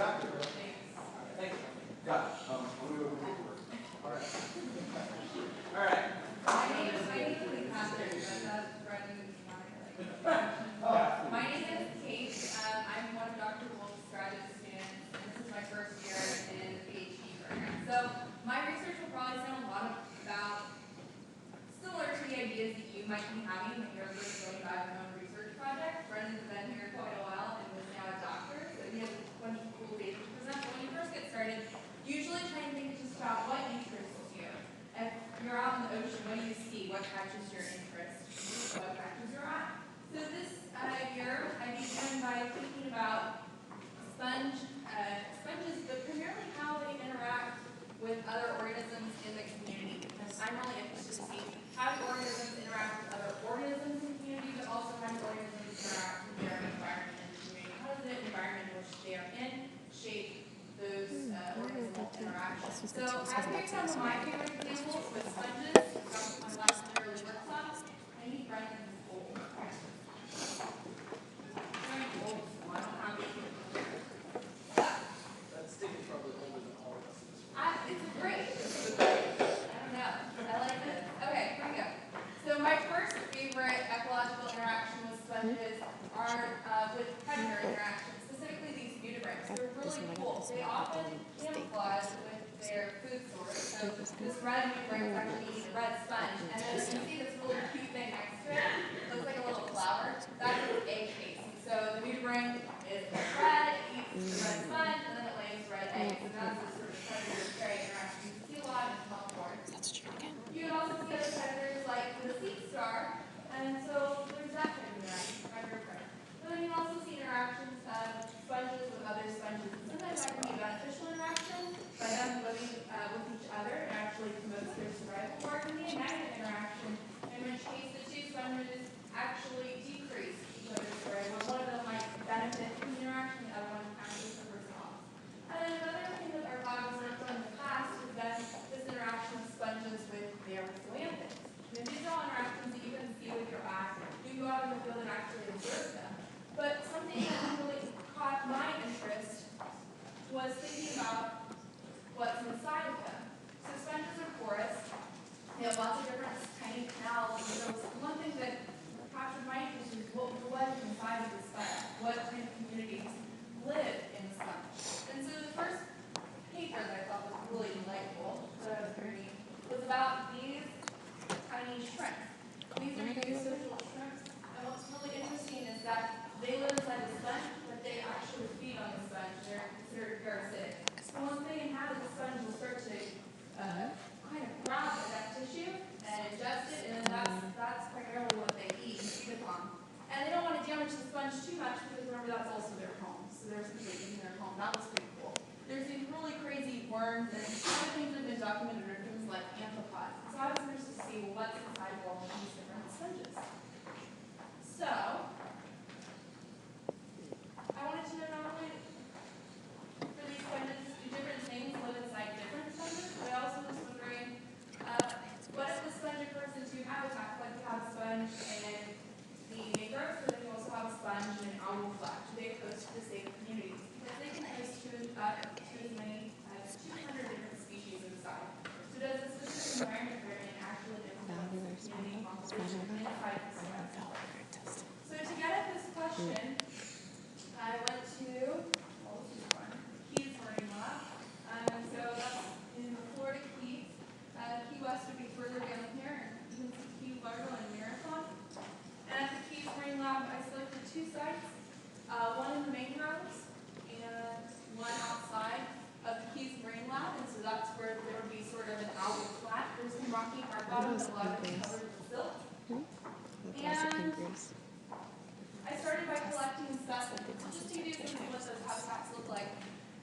got it. Thanks. Got it. I'm going to go over here. All right. All right. My name is Catherine, but that's Brendan. My name is Kate. I'm one of Dr. Wolf's graduate students, and this is my first year in the PhD program. So my research will probably sound a lot about similar to the ideas that you might be having when you're first going about your own research project. Brendan's been here quite a while and is now a doctor, so he has a bunch of cool data to present. But when you first get started, usually try and think just about what interests you. If you're out in the ocean, what do you see? What catches your interest? What catches your eye? So this year, I began by thinking about sponges, but primarily how they interact with other organisms in the community. Because I'm really interested to see how do organisms interact with other organisms in the community, but also how do organisms interact with their environment in the community. How does the environment in which they are in shape those organismal interactions? So I picked some of my favorite examples with sponges. That's my last yearly workshop. I need Brendan's bowl. That stick is probably older than all of us. It's great. I don't know. I like it. Okay, here we go. So my first favorite ecological interaction with sponges are with predator interactions, specifically these nudibranchs. They're really cool. They often camouflage with their food source. So this red nudibranch is actually eating a red sponge. And then you see this really cute thing next to it. It looks like a little flower. That's its egg casing. So the nudibranch is red, it eats the red sponge, and then it lays red eggs. And that's the sort of predator-prey interaction you see a lot in popcorn. You can also see other predators like the sea star, and so there's that kind of interaction, predator-prey. But then you can also see interactions of sponges with other sponges. And sometimes that can be a beneficial interaction by them living with each other and actually promotes their survival. Or it can be a negative interaction, in which case the two sponges actually decrease each other's survival. One of them might benefit from the interaction, the other one actually suffers loss. And then another thing that our lab has worked on in the past is that this interaction of sponges with their zoanthids. And these are all interactions that you can see with your eye. You can go out in the field and actually observe them. But something that really caught my interest was thinking about what's inside of them. So sponges are porous. They have lots of different tiny canals. And so one thing that captured my interest is what is inside of the sponge. What kind of communities live in the sponge. And so the first paper that I thought was really delightful, that I was reading, was about these tiny shrimp. These are eusocial shrimps. And what's really interesting is that they live inside the sponge, but they actually feed on the sponge. They're considered parasitic. So once they inhabit the sponge, they'll start to kind of grab at that tissue and ingest it, and then that's primarily what they eat and feed upon. And they don't want to damage the sponge too much because remember that's also their home. So they're simply eating their home. That was pretty cool. There's these really crazy worms, and other things that have been documented are things like amphipods. So I was interested to see what's inside of all of these different sponges. So I wanted to know not only for these sponges do different things live inside different sponges, but I also was wondering what if the sponge occurs in two habitats, like you have a sponge in the mangroves, but then you also have a sponge in an algal flat. Do they host the same communities? Because they can host to as many as 200 different species inside. So does the specific environment they're in actually influence community composition inside the sponge? So to get at this question, I went to Keys Marine Lab, and so that's in the Florida Keys. Key West would be further down here, and you can see Key Largo and Marathon. And at the Keys Marine Lab, I selected two sites, one in the mangroves and one outside of the Keys Marine Lab, and so that's where there would be sort of an algal flat. There's some rocky hard bottom, but a lot of it covered with silt. And I started by collecting specimens, just to give you some of what those habitats look like.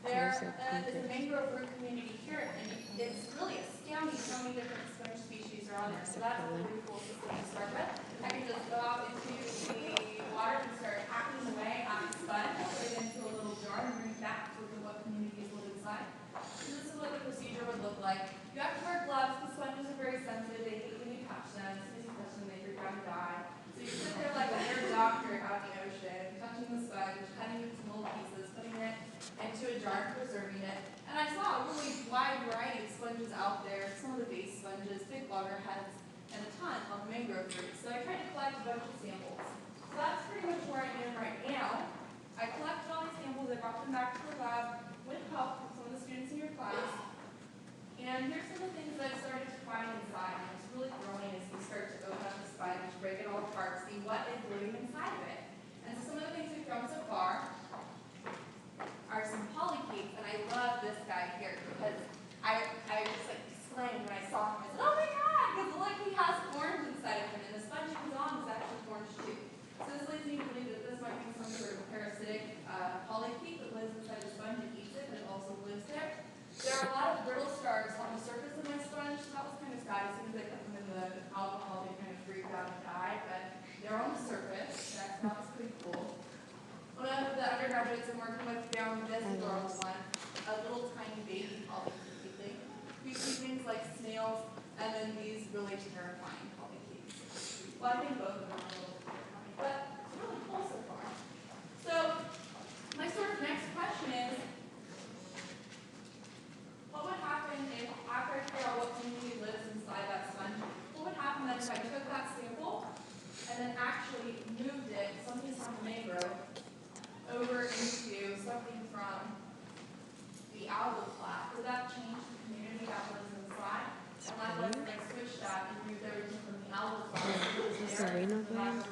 There is a mangrove root community here, and it's really astounding how many different sponge species are on there. So that's a really cool system to start with. I can just go out into the water and start hacking away at the sponge, put it into a little jar, and bring it back to look at what communities live inside. So this is what the procedure would look like. You have to wear gloves. The sponges are very sensitive. They hate when you touch them. As soon as you touch them, they freak out and die. So you sit there like a weird doctor out in the ocean, touching the sponge, cutting it into little pieces, putting it into into a jar and preserving it. And I saw a really wide variety of sponges out there, some of the base sponges, big loggerheads, and a ton of mangrove roots. So I tried to collect a bunch of samples. So that's pretty much where I am right now. I collected all these samples, I brought them back to the lab with help from some of the students in your class. And here's some of the things that I've started to find inside. And it's really thrilling as you start to open up the sponge, break it all apart, see what is living inside of it. And so some of the things we've found so far are some polychaetes, and I love this guy here because I just like exclaimed when I saw him. I said, "Oh my God!" Because look, he has orange inside of him, and the sponge he was on is actually orange too. So this leads me to believe that this might be some sort of parasitic polychaete that lives inside the sponge and eats it, but it also lives there. There are a lot of brittle stars on the surface of my sponge, so that was kind of sad. As soon as I put them in the alcohol, they kind of freaked out and died, but they're on the surface. That was pretty cool. One of the undergraduates I'm working with found this adorable one, a little tiny baby polychaete thing. We see things like snails, and then these really terrifying polychaetes. Well, I think both of them are a little terrifying, but it's really cool so far. So, my sort of next question is, what would happen if, after I figure out what community lives inside that sponge, what would happen then if I took that sample and then actually moved it, something from the mangrove, over into something from the algal plat? Would that change the community that lives inside? And let's like switch that and move everything from the algal plat to the Serena mangrove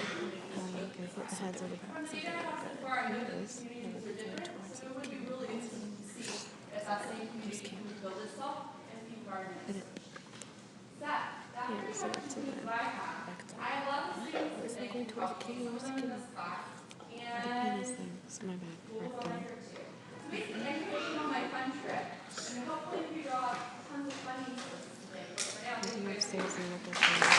community. Okay, put the heads over From the data I have so far, I know that the communities are different, so it would be really interesting to see if that same community can rebuild itself and the environment is switched. That pretty much concludes what I have. I have lots of students that think about some of them in this class, and penis thing. It's my bad. schools on my trip too. So basically, I'm taking on my fun trip, and hopefully we draw tons of funny sources today. But for now, thank you guys. Upstairs and look at